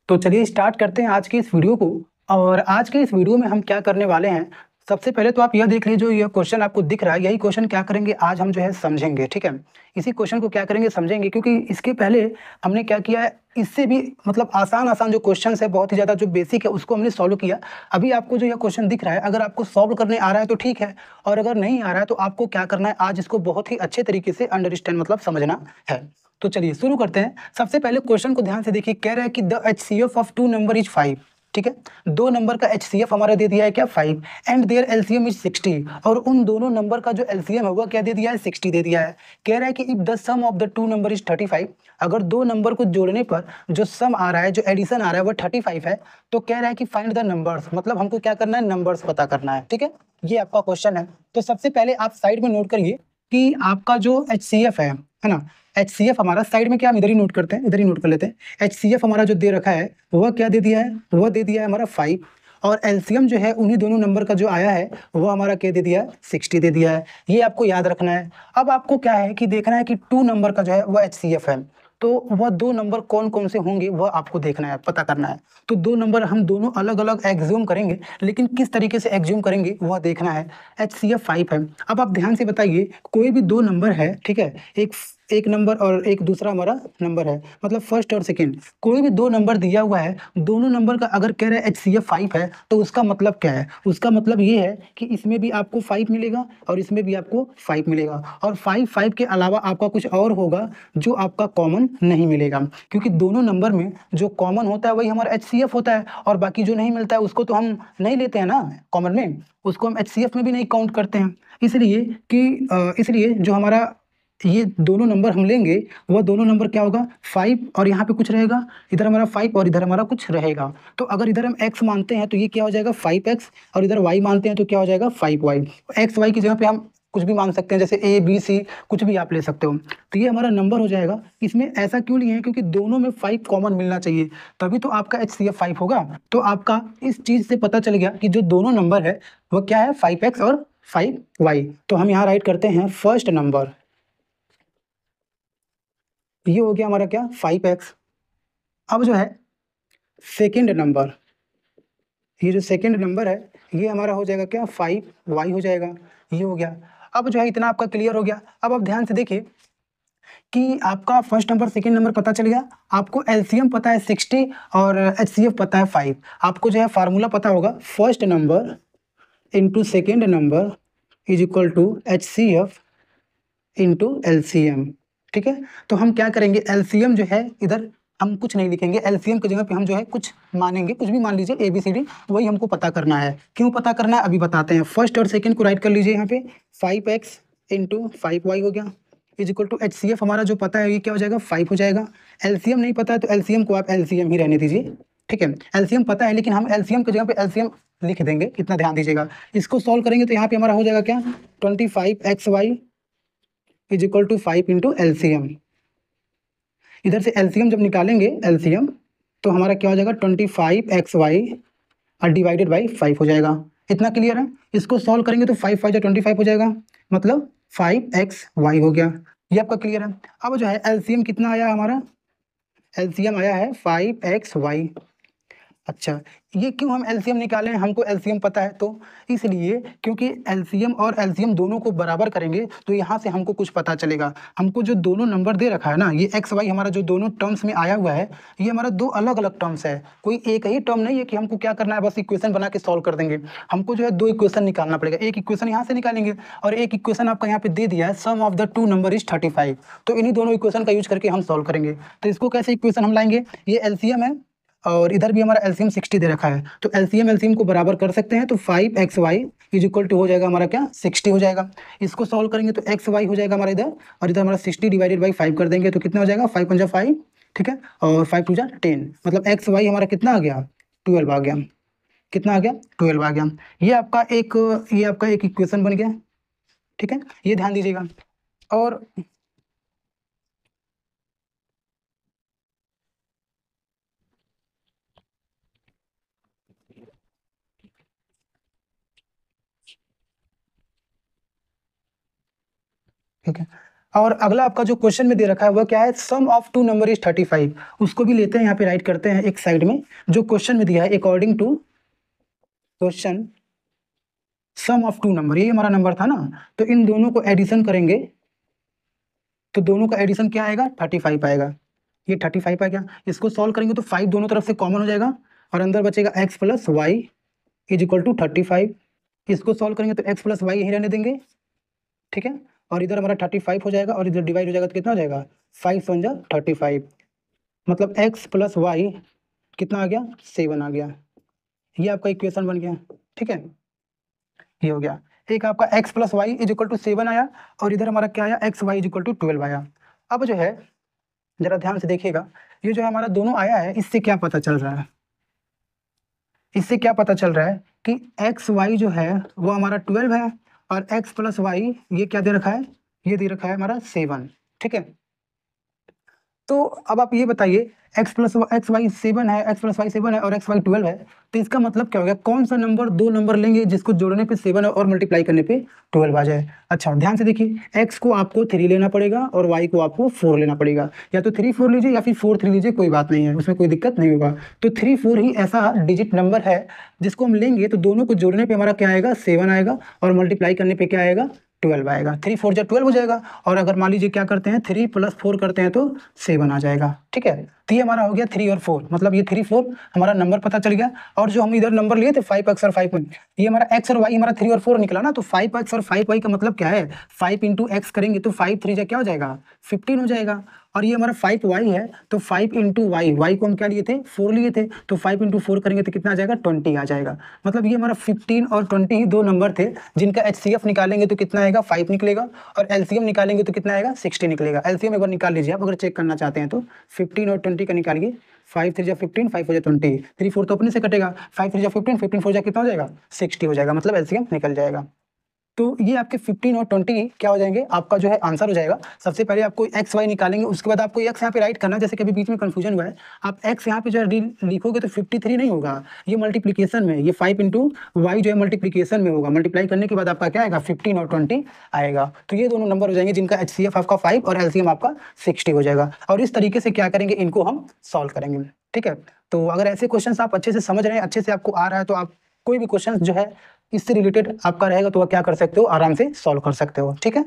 तो चलिए स्टार्ट करते हैं आज की इस वीडियो को। और आज के इस वीडियो में हम क्या करने वाले हैं, सबसे पहले तो आप यह देख लीजिए, जो यह क्वेश्चन आपको दिख रहा है, यही क्वेश्चन क्या करेंगे आज हम जो है समझेंगे, ठीक है। इसी क्वेश्चन को क्या करेंगे समझेंगे, क्योंकि इसके पहले हमने क्या किया है, इससे भी मतलब आसान आसान जो क्वेश्चन है, बहुत ही ज़्यादा जो बेसिक है उसको हमने सॉल्व किया। अभी आपको जो यह क्वेश्चन दिख रहा है, अगर आपको सॉल्व करने आ रहा है तो ठीक है, और अगर नहीं आ रहा है तो आपको क्या करना है, आज इसको बहुत ही अच्छे तरीके से अंडरस्टैंड मतलब समझना है। तो चलिए शुरू करते हैं। सबसे पहले क्वेश्चन को ध्यान से देखिए, कह रहा है कि the HCF of two number is 5, ठीक है। दो नंबर का HCF हमारा दे दिया है क्या, 5, एंड देयर LCM इज 60, और उन दोनों नंबर का जो LCM है वह क्या दे दिया है, 60 दे दिया है। कह रहा है कि if the sum of the two number is 35, अगर दो नंबर को जोड़ने पर जो सम आ रहा है, जो एडिशन आ रहा है वो 35 है, तो कह रहा है कि फाइंड द नंबर्स, मतलब हमको क्या करना है, नंबर्स पता करना है, ठीक है। ये आपका क्वेश्चन है। तो सबसे पहले आप साइड में नोट करिए कि आपका जो HCF है ना, HCF हमारा साइड में क्या, हम इधर ही नोट करते हैं, इधर ही नोट कर लेते हैं। HCF हमारा जो दे रखा है वह क्या दे दिया है, वह दे दिया है हमारा 5, और LCM जो है उन्हीं दोनों नंबर का जो आया है वह हमारा क्या दे दिया है, 60 दे दिया है। ये आपको याद रखना है। अब आपको क्या है कि देखना है कि टू नंबर का जो है वह HCF है, तो वह दो नंबर कौन कौन से होंगे वह आपको देखना है, पता करना है। तो दो नंबर हम दोनों अलग अलग एग्ज्यूम करेंगे, लेकिन किस तरीके से एग्ज्यूम करेंगे वह देखना है। HCF 5 है। अब आप ध्यान से बताइए, कोई भी दो नंबर है, ठीक है, एक एक नंबर और एक दूसरा हमारा नंबर है, मतलब फर्स्ट और सेकंड, कोई भी दो नंबर दिया हुआ है, दोनों नंबर का अगर कह रहे हैं HCF 5 है, तो उसका मतलब क्या है, उसका मतलब ये है कि इसमें भी आपको 5 मिलेगा और इसमें भी आपको 5 मिलेगा, और 5 के अलावा आपका कुछ और होगा जो आपका कॉमन नहीं मिलेगा, क्योंकि दोनों नंबर में जो कॉमन होता है वही हमारा HCF होता है, और बाकी जो नहीं मिलता है उसको तो हम नहीं लेते हैं ना कॉमन में, उसको हम HCF में भी नहीं काउंट करते हैं। इसलिए इसलिए जो हमारा ये दोनों नंबर हम लेंगे, वह दोनों नंबर क्या होगा, 5, और यहाँ पे कुछ रहेगा, इधर हमारा 5 और इधर हमारा कुछ रहेगा। तो अगर इधर हम x मानते हैं तो ये क्या हो जाएगा, 5x, और इधर y मानते हैं तो क्या हो जाएगा, 5y। एक्स वाई की जगह पे हम कुछ भी मान सकते हैं, जैसे A B C कुछ भी आप ले सकते हो। तो ये हमारा नंबर हो जाएगा। इसमें ऐसा क्यों लिए हैं, क्योंकि दोनों में 5 कॉमन मिलना चाहिए, तभी तो आपका HCF 5 होगा। तो आपका इस चीज से पता चल गया कि जो दोनों नंबर है वह क्या है, 5x और 5y। तो हम यहाँ राइट करते हैं फर्स्ट नंबर, ये हो गया हमारा क्या, 5x। अब जो है सेकंड नंबर, ये जो सेकंड नंबर है ये हमारा हो जाएगा क्या, 5y हो जाएगा। ये हो गया। अब जो है इतना आपका क्लियर हो गया। अब आप ध्यान से देखिए कि आपका फर्स्ट नंबर सेकंड नंबर पता चल गया, आपको LCM पता है 60 और HCF पता है 5। आपको जो है फार्मूला पता होगा, first number into second number is equal to HCF into LCM, ठीक है। तो हम क्या करेंगे, LCM जो है इधर हम कुछ नहीं लिखेंगे, LCM की जगह पे हम जो है कुछ मानेंगे, कुछ भी मान लीजिए ABCD, वही हमको पता करना है। क्यों पता करना है अभी बताते हैं। फर्स्ट और सेकंड को राइट कर लीजिए यहाँ पे, 5x इंटू 5y हो गया, इज इक्वल टू HCF हमारा जो पता है ये क्या हो जाएगा, 5 हो जाएगा। LCM नहीं पता है तो LCM को आप LCM ही रहने दीजिए, ठीक है। LCM पता है लेकिन हम LCM की जगह पे LCM लिख देंगे, कितना ध्यान दीजिएगा। इसको सॉल्व करेंगे तो यहाँ पे हमारा हो जाएगा क्या, 25xy is equal to 5 into LCM। इधर से LCM जब निकालेंगे LCM, तो हमारा क्या हो जाएगा, 25xy और डिवाइडेड बाई 5 हो जाएगा। इतना क्लियर है। इसको सॉल्व करेंगे तो 5 5 25 हो जाएगा, मतलब 5xy हो गया। ये आपका क्लियर है। अब जो है LCM कितना आया हमारा, LCM आया है 5xy। अच्छा, ये क्यों हम LCM निकालें, हमको LCM पता है तो, इसलिए क्योंकि LCM और LCM दोनों को बराबर करेंगे तो यहाँ से हमको कुछ पता चलेगा। हमको जो दोनों नंबर दे रखा है ना, ये x y हमारा जो दोनों टर्म्स में आया हुआ है, ये हमारा दो अलग अलग टर्म्स है, कोई एक ही टर्म नहीं है कि हमको क्या करना है बस इक्वेशन बना के सॉल्व कर देंगे। हमको जो है दो इक्वेशन निकालना पड़ेगा, एक इक्वेशन यहाँ से निकालेंगे और एक इक्वेशन आपका यहाँ पे दे दिया है, sum of the two number is 35, तो इन्हीं दोनों इक्वेशन का यूज करके हम सॉल्व करेंगे। तो इसको कैसे इक्वेशन हम लाएंगे, ये LCM है और इधर भी हमारा LCM 60 दे रखा है, तो LCM को बराबर कर सकते हैं। तो 5xy इज इक्वल टू हो जाएगा हमारा क्या, 60 हो जाएगा। इसको सॉल्व करेंगे तो xy हो जाएगा हमारा इधर, और इधर हमारा 60 डिवाइडेड बाई 5 कर देंगे तो कितना हो जाएगा, 5 पंजा 5, ठीक है, और 5 टू जा 10, मतलब xy हमारा कितना आ गया, 12 आ गया। कितना आ गया, 12 आ गया। ये आपका एक इक्वेशन बन गया, ठीक है, ये ध्यान दीजिएगा। और ठीक है, और अगला आपका जो क्वेश्चन में दे रखा है वह क्या है, sum of two number is 35। उसको भी लेते हैं, यहाँ पे राइट करते हैं एक साइड में। जो क्वेश्चन में दिया है according to question sum of two number, ये हमारा नंबर था ना, तो इन दोनों को एडिशन करेंगे तो दोनों का एडिशन क्या आएगा, 35 आएगा। ये 35 आ गया। इसको सॉल्व करेंगे तो 5 दोनों तरफ से कॉमन हो जाएगा और अंदर बचेगा x plus y is equal to 35। इसको सॉल्व करेंगे तो x प्लस वाई यही रहने देंगे, ठीक है। और इधर हमारा 35 हो जाएगा और इधर डिवाइड हो जाएगा तो कितना हो जाएगा, 5 × 35, मतलब x प्लस वाई कितना आ गया, 7 आ गया। ये आपका इक्वेशन बन गया, ठीक है। ये हो गया एक आपका x plus y is equal to 7 आया और इधर हमारा क्या आया, x y is equal to 12 आया। अब जो है जरा ध्यान से देखिएगा, ये जो है हमारा दोनों आया है, इससे क्या पता चल रहा है, इससे क्या पता चल रहा है कि एक्स वाई जो है वो हमारा 12 है और x प्लस वाई ये क्या दे रखा है, ये दे रखा है हमारा 7, ठीक है। तो अब आप ये बताइए x प्लस एक्स वाई 7 है, x प्लस वाई 7 है और x वाई 12 है, तो इसका मतलब क्या हो गया, कौन सा नंबर, दो नंबर लेंगे जिसको जोड़ने पे 7 और मल्टीप्लाई करने पे 12 आ जाए। अच्छा ध्यान से देखिए, x को आपको 3 लेना पड़ेगा और y को आपको 4 लेना पड़ेगा, या तो 3 4 लीजिए या फिर 4 3 लीजिए, कोई बात नहीं है, उसमें कोई दिक्कत नहीं होगा। तो 3 4 ही ऐसा डिजिट नंबर है जिसको हम लेंगे तो दोनों को जोड़ने पे हमारा क्या आएगा, 7 आएगा और मल्टीप्लाई करने पे क्या आएगा, 12 आएगा। 3 4 जा 12 हो जाएगा और अगर मान लीजिए क्या करते हैं 3 + 4 करते हैं तो 7 आ जाएगा, ठीक है। तो ये हमारा हो गया 3 और 4, मतलब ये 3 4 हमारा नंबर पता चल गया। और जो हम इधर नंबर लिए थे 5x और 5y, ये हमारा x और y हमारा 3 और 4 निकला ना, तो 5x और 5y का मतलब क्या है, 5 × x करेंगे तो 5 3 जा क्या हो जाएगा, 15 हो जाएगा। और ये हमारा 5y है तो 5 × y को हम क्या लिए थे, 4 लिए थे, तो 5 × 4 करेंगे तो कितना आ जाएगा, 20 आ जाएगा। मतलब ये हमारा 15 और 20 ही दो नंबर थे जिनका HCF निकालेंगे तो कितना आएगा, 5 निकलेगा और LCM निकालेंगे तो कितना आएगा, 60 निकलेगा। LCM एक बार निकाल लीजिए आप अगर चेक करना चाहते हैं तो 15 और 20 का निकालिए, 5 3 जा 15, 5 4 जा 20, 3 4 तो अपने से कटेगा, 5 3 जा 15, 15 4 जा कितना हो जाएगा, 60 हो जाएगा, मतलब LCM निकल जाएगा। तो ये आपके 15 और 20 क्या हो जाएंगे, आपका जो है आंसर हो जाएगा। सबसे पहले आपको एक्स वाई निकालेंगे, उसके बाद आपको एक्स यहाँ पे राइट करना, जैसे कभी बीच में कंफ्यूजन हुआ है, आप एक्स यहाँ पे जो है लिखोगे तो 53 नहीं होगा, ये मल्टीप्लीकेशन में, ये 5 × वाई जो है मल्टीप्लीकेशन में होगा, मल्टीप्लाई करने के बाद आपका क्या आएगा, 15 और 20 आएगा। तो ये दोनों नंबर हो जाएंगे जिनका HCF आपका 5 और LCM आपका 60 हो जाएगा। और इस तरीके से क्या करेंगे, इनको हम सॉल्व करेंगे, ठीक है। तो अगर ऐसे क्वेश्चन आप अच्छे से समझ रहे हैं, अच्छे से आपको आ रहा है, तो आप कोई भी क्वेश्चन जो है इससे रिलेटेड आपका रहेगा तो वह क्या कर सकते हो, आराम से सॉल्व कर सकते हो, ठीक है।